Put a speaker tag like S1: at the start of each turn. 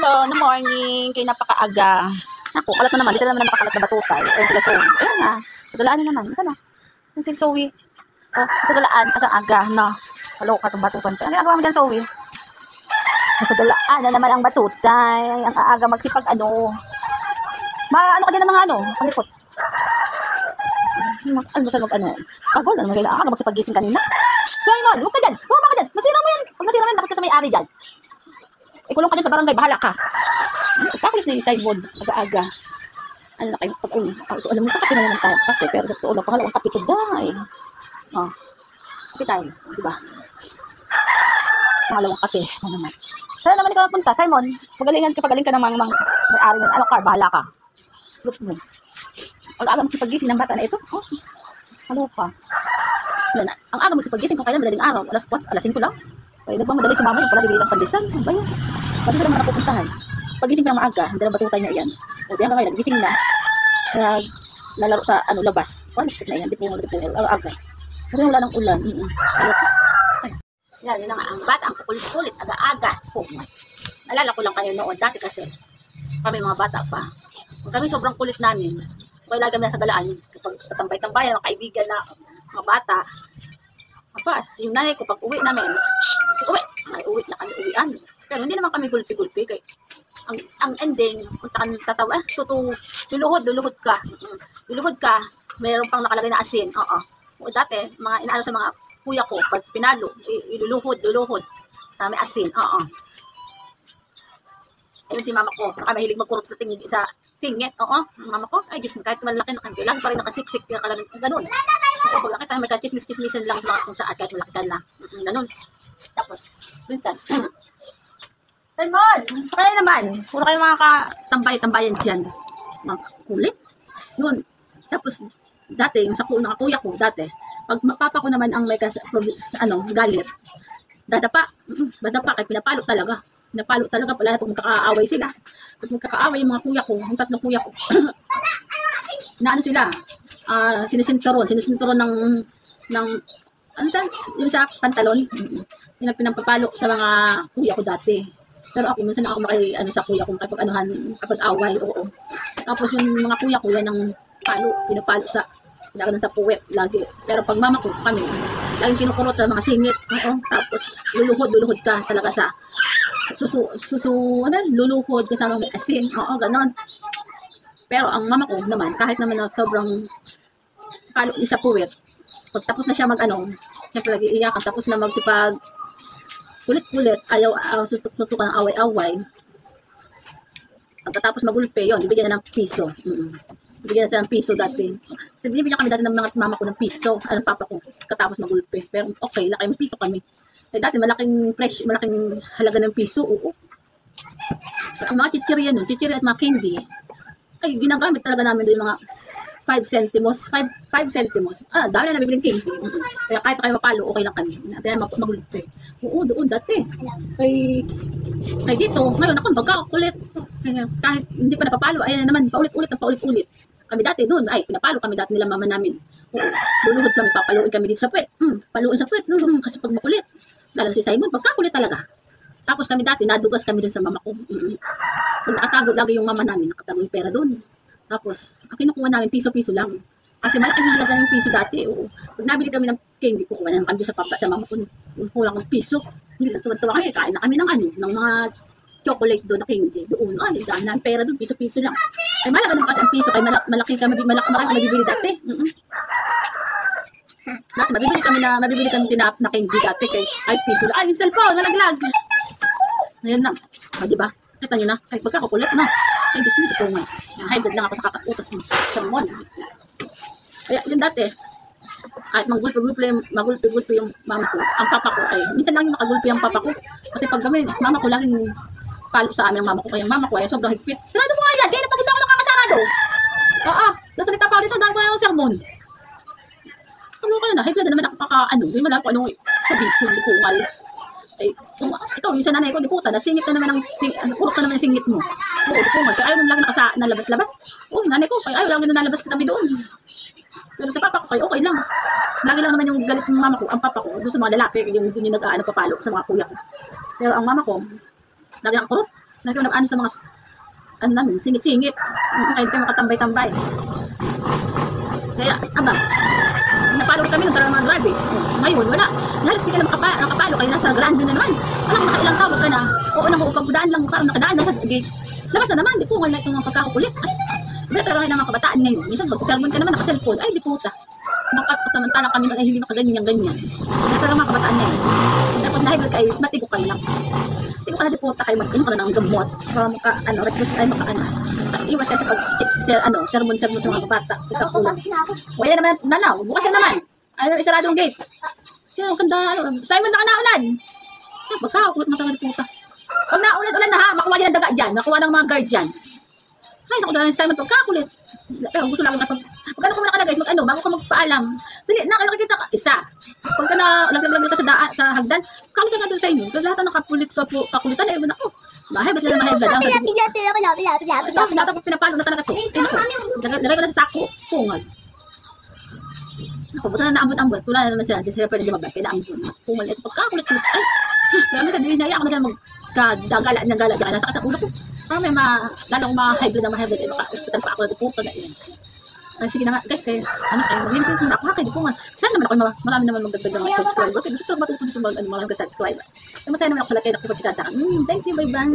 S1: So, no morning, kay napakaaga. Naku, kalat na naman. Dito naman napakalat na batutay. Ayun sila Zoe. Ayun na. Sagalaan na naman. Isa na. Ayun si Zoe. Oh, sagalaan. Aga-aga. No. Halo ka itong batutan. Ano ginagawa mo dyan, Zoe? Sagalaan na naman ang batutay. Ang aaga magsipag ano. Ano ka din ng mga ano? Pangipot. Ano ba sa ano? Kagol. Ano magiging aaga magsipagising kanina? Shh, Simon! Huwag ka dyan! Huwag ka dyan! Masira mo yan! Pag masira mo yan, nakit ka sa may-ari dyan. Ikulong ka dyan sa barangay, bahala ka. Kakulit na yung sideboard, aga-aga. Ano na kayo, alam mo, kakapi na naman tayo, kape, pero sa totoo lang, pangalawang kape ito, dahil. Oh, kape tayo, di ba? Pangalawang kape, ano naman. Saan naman ikaw napunta, Simon? Pagaling ka ng mga may-ari ng ano car, bahala ka. Look mo. Ang aga magsipagising ng bata na ito, oh, halo ka. Yan, ang aga magsipagising kung kailan madaling araw, alas 5 lang. Kaya nagmamadali si mama yung pala bibili ng pandesal. Ano ba yan? Pati ka naman napupuntahan. Pagising pa ng maaga, hindi na batutay na iyan. O diyan ka ngayon, nagising na. Lalaro sa labas. Palistik na iyan, di po aga. Kasi wala ng ulan. Yan, yun na nga. Ang bata, ang kukulit-kulit, aga-aga. Nalala ko lang kayo noon, dati kasi. Kami mga bata pa. Kami sobrang kulit namin. Kaya lagi kami nasa galaan. Kapag tatambay-tambay, mga kaibigan na mga bata. Apa, yung nanay ko, pag uwi namin, uwi na kami uwian. Pero hindi naman kami gulpi-gulpi. Ang ending, punta kami tatawa, luluhod ka. Luluhod ka, mayroon pang nakalagay na asin. Oo. O dati, mga inaano sa mga kuya ko, pag pinalo, iluluhod sa may asin. Oo. Ayun si mama ko, nakamahilig magkurot sa tingin sa singit. Oo, ang mama ko, ay Diyos, kahit malaki na kanila, lang pa rin nakasiksik, ganun. So, pag laki tayo, may kachismis-chismisan lang sa mga kung saan, kahit malaki ka na. Ganun. Tapos, minsan, Simon, kaya naman, puro kayo mga katambay-tambayan dyan. Mga kulit. Yun. Tapos, dati, yung sa kuya ko, dati, pag papa ko naman ang may galit, dadapa, kaya pinapalo talaga. Pinapalo talaga pala pag magkakaaway sila. Pag magkakaaway yung mga kuya ko, yung tatlong kuya ko, na ano sila, sinisinturon ng ano siya, yung sa pantalon, yung pinampapalo sa mga kuya ko dati. Pero ako, minsan ako sa kuya ko, kapag away, oo. Tapos yung mga kuya ko, yan ang pinapalo sa puwet, lagi. Pero pag mama ko, kami, laging kinukurot sa mga singit, oo. Tapos, luluhod ka talaga sa luluhod kasama may asin, oo, ganon. Pero ang mama ko naman, kahit naman na sobrang palo sa puwet, pagtapos na siya siyempre lagi iyakan, tapos na magsipag kulit-kulit, ayaw sutukan ng away-away. Pagkatapos magulpe, yun, bibigyan na ng piso. Bibigyan na siya ng piso dati. So, binibigyan kami dati ng mga mama ko ng piso, papa ko, katapos magulpe. Pero okay, laki ng piso kami. Eh, dati malaking halaga ng piso, oo. Ang mga chichirya at mga candy, ay ginagamit talaga namin doon yung mga 5 centimos. Dami na nabibiling candy. Kaya kahit kayo mapalo, okay lang kami. Kaya magulpe. Oo, doon dati. Kay dito, ngayon ako, pagkakulit. Kahit hindi pa napapalo, ayan naman, paulit-ulit. Kami dati doon, pinapalo kami dati nila mama namin. Oo, luluhod kami, papaluin kami dito sa puwet. Paluin sa puwet, kasi pag makulit. Lalo si Simon, pagkakulit talaga. Tapos kami dati, nadugas kami doon sa mama ko. Pag nakatago lagi yung mama namin, nakatago yung pera doon. Tapos, ang kinukuha namin, piso-piso lang. Kasi malaking halaga ng piso dati. Oo. Pag nabili kami ng candy, kukuha na kami sa mama ko. Kukuha ng piso. Hindi lang tuwa kami, kain na kami ng mga chocolate doon na candy. Doon, dahil na pera doon, piso-piso lang. Ay, malaga naman kasi ang piso, kaya malaki mabibili dati. Dati, mabibili kami tinap na candy dati, kay piso lang. Ay, yung cellphone, nalaglag. Ayan na. Diba? Kita nyo na. Kahit pagkakakulit na. Ay, gusto nyo ito nga. High blood lang ako sa kakautas ng sermon. Kaya yun dati, kahit magulpi-gulpi yung mama ko, ang papa ko ay, minsan lang yung makagulpi ang papa ko. Kasi pag kami, mama ko laging palo sa amin ang mama ko. Kaya mama ko ay sobrang higpit. Sarado mo nga yan! Di na pagod ako nakakasarado! Nasalita pa ako dito dahil ko yung sermon. Ano ka na? High blood na naman ako Di mo lang kung anong sabihin, lukungal. Ay, ikaw, yung sa nanay ko, di puta, nasingit na naman kurot na naman yung singit mo. Oo, di puta, kaya ayaw nang lagi nalabas-labas. Oo, nanay ko, kaya ayaw lagi na nalabas kami doon. Pero sa papa ko, kaya okay lang. Lagi lang naman yung galit ng mama ko, ang papa ko, doon sa mga lalaki, yung nag-papalo sa mga kuya ko. Pero ang mama ko, lagi nakakurot. Lagi ko ano sa mga, ano namin, singit-singit. Kahit kayo makatambay-tambay. Kaya, napalo kami nung talagang mga drive eh. Ngayon, wala. Halos hindi ka na nakapalo, kaya nasa grande na naman. Wala kung nakailang tawag ka na. Oo, pagdaan lang ka, nakadaan na sa gate. Labas na naman, di po, wala itong mga pagkakukulit. Ay, wala talaga kayo ng mga kabataan ngayon. Minsan, pag-sermon ka naman, naka-cellphone. Ay, di puta. Samantala kami ay hindi makaganyan-ganyan. Wala talaga mga kabataan ngayon. Tapos nahibad kayo, matigo kayo lang. Tigo ka na di puta kayo, magkano ka na ng gamot. Para maka, request ay maka, iwas kayo sa sermon sa mga kabata. O yan naman, nanaw, bukas yan naman. Ay, isaradong gate. Sino, kanda, Simon na kanaulan. Magkakakulit mga tanga di puta. Pag naulan-ulan na ha, makuha dyan ang daga dyan, makuha ng mga guard dyan. Ay, naku dahil Simon, pagkakulit. Pero gusto lang ako pag ka muna ka na guys, bago ka magpaalam. Dali, nakakita ka, isa. Pag ka na, laglag ka sa hagdan, kamit ka nga doon sa inyo. Kasi lahat na kakulitan, eh, ako. Mahibad na mahibad. Tapos pinapalo na talaga to. Lagay ko na sa sako, pungal. Ako, buta na naambot-ambot. Wala na naman sila, hindi sila pwede lumabas. Kaya naambot. Pungal, ito pagkakulit-kulit. Ay, kaya minsan, dinaya ako na dyan magkagala dyan. Nasa kata ulo ko. Parang may lalo kong ma-high blood na ma-high blood. Maka-hospital pa ako na puto na yun. Ay, sige na nga, guys, kayo, mag-linis muna ako, kaya di po nga. Sana naman ako, marami naman magdagdag ng subscriber. Kaya gusto lang matutunan ito mga subscriber. Kaya masaya naman ako sa lahat kayo nakipagkita sa akin. Thank you, bye-bye.